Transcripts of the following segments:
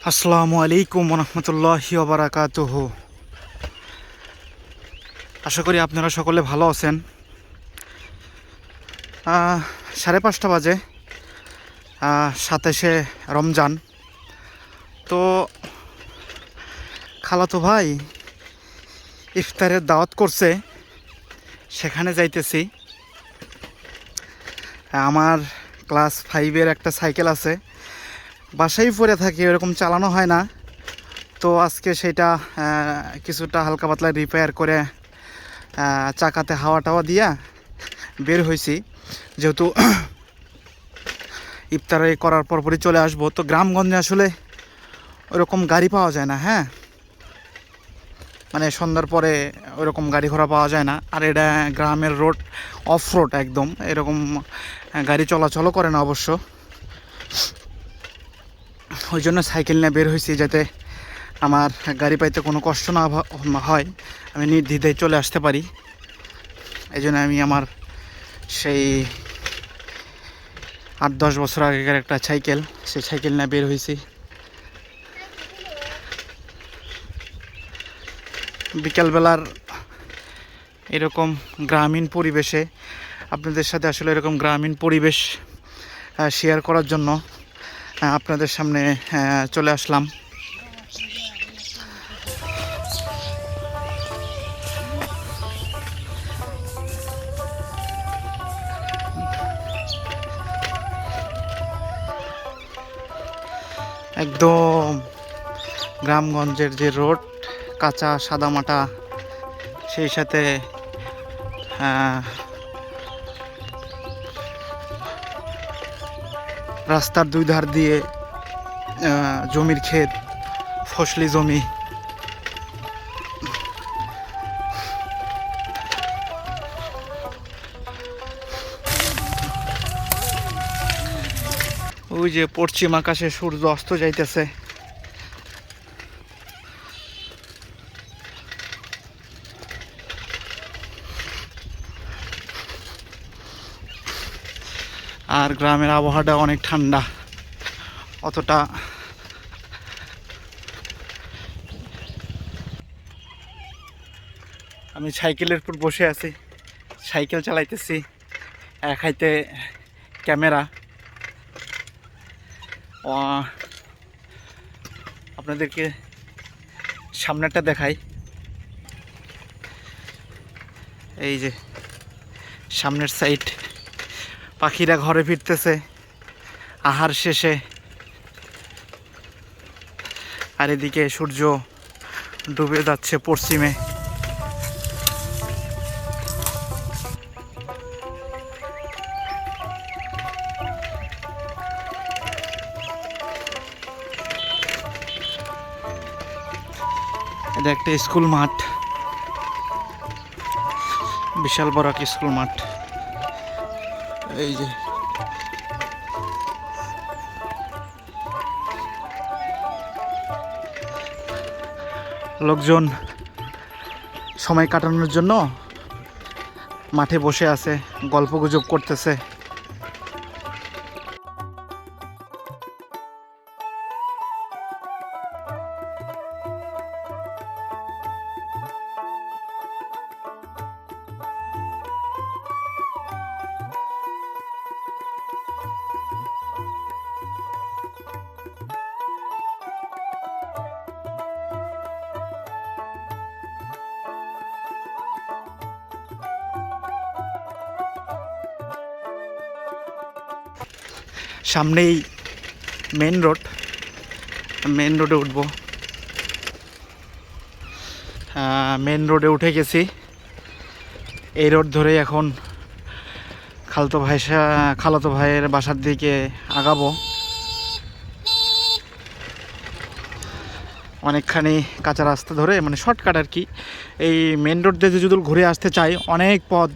আসসালামু আলাইকুম রহমতুল্লাহি ওবারাকাতুহু। আশা করি আপনারা সকলে ভালো আছেন। 5:30 বাজে, 27শে রমজান। তো খালাতো ভাই ইফতারের দাওয়াত করছে, সেখানে যাইতেছি। আমার ক্লাস 5-এর একটা সাইকেল আছে, বাসায় পড়ে থাকে, এরকম চালানো হয় না। তো আজকে সেটা কিছুটা হালকা পাতলা রিপেয়ার করে চাকাতে হাওয়া টাওয়া দিয়া বের হয়েছি, যেহেতু ইফতারি করার পরপরই চলে আসবো। তো গ্রামগঞ্জে আসলে ওরকম গাড়ি পাওয়া যায় না, হ্যাঁ, মানে সন্ধ্যার পরে ওরকম গাড়ি ঘোড়া পাওয়া যায় না। আর এটা গ্রামের রোড, অফ রোড একদম, এরকম গাড়ি চলাচলও করে না অবশ্য। ওই জন্য সাইকেল নিয়ে বের হয়েছি, যাতে আমার গাড়ি পাইতে কোনো কষ্ট না হয়, আমি নির্দ্বিধায় চলে আসতে পারি। এই জন্য আমি আমার সেই 8-10 বছর আগেকার একটা সাইকেল, সেই সাইকেল নিয়ে বের হয়েছি। বিকালবেলার এরকম গ্রামীণ পরিবেশে আপনাদের সাথে আসলে এরকম গ্রামীণ পরিবেশ শেয়ার করার জন্য আপনাদের সামনে চলে আসলাম। একদম গ্রামগঞ্জের যে রোড, কাঁচা সাদামাটা, সেই সাথে রাস্তার দুই ধার দিয়ে জমির ক্ষেত, ফসলি জমি। ওই যে পশ্চিম আকাশে সূর্য অস্ত যাইতেছে। আর গ্রামের আবহাওয়াটা অনেক ঠান্ডা, অতটা আমি সাইকেলের উপর বসে আছি, সাইকেল চালাইতেছি, এক হাতে ক্যামেরা। আপনাদেরকে সামনেটা দেখাই, এই যে সামনের সাইড, পাখিরা ঘরে ফিরতেছে আহার শেষে। আর এদিকে সূর্য ডুবে যাচ্ছে পশ্চিমে। এটা একটা স্কুল মাঠ, বিশাল বড় একটা স্কুল মাঠ। এই যে লোকজন সময় কাটানোর জন্য মাঠে বসে আছে, গল্পগুজব করতেছে। সামনেই মেন রোড, মেন রোডে উঠবো। মেন রোডে উঠে গেছি। এই রোড ধরে এখন খালাতো ভাইয়ের বাসার দিকে আগাবো। অনেকখানি কাঁচা রাস্তা ধরে, মানে শর্টকাট আর কি। এই মেন রোড দিয়ে যদি ঘুরে আসতে চাই, অনেক পথ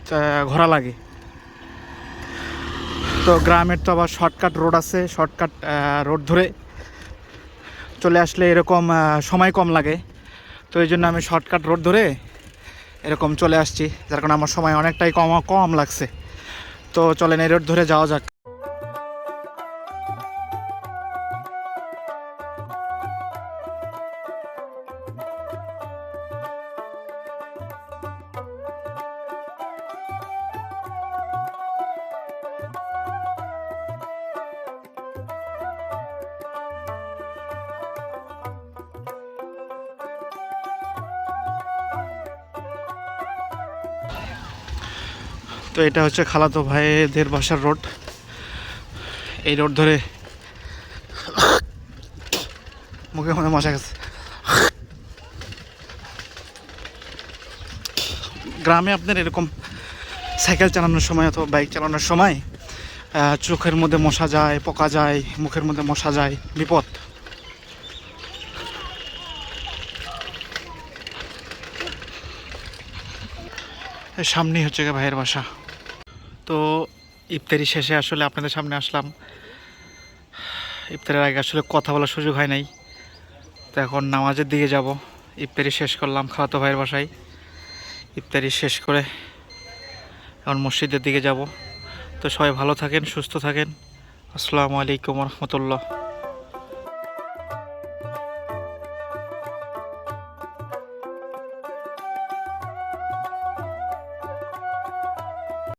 ঘোরা লাগে। তো গ্রামের তো আবার শর্টকাট রোড আছে, শর্টকাট রোড ধরে চলে আসলে এরকম সময় কম লাগে। তো এই জন্য আমি শর্টকাট রোড ধরে এরকম চলে আসছি, যার কারণে আমার সময় অনেকটাই কম লাগছে। তো চলেন এই রোড ধরে যাওয়া যাক। তো এটা হচ্ছে খালাতো ভাইদের বাসার রোড। এই রোড ধরে মুখের মধ্যে মশা গেছে। গ্রামে আপনার এরকম সাইকেল চালানোর সময় অথবা বাইক চালানোর সময় চোখের মধ্যে মশা যায়, পোকা যায়, মুখের মধ্যে মশা যায়, বিপদ। সামনেই হচ্ছে গিয়ে ভাইয়ের বাসা। তো ইফতারি শেষে আসলে আপনাদের সামনে আসলাম। ইফতারের আগে আসলে কথা বলার সুযোগ হয় নাই। তো এখন নামাজের দিকে যাব। ইফতারি শেষ করলাম খালাতো ভাইয়ের বাসায়। ইফতারি শেষ করে এখন মসজিদের দিকে যাব। তো সবাই ভালো থাকেন, সুস্থ থাকেন। আসসালামু আলাইকুম রহমতুল্লাহ।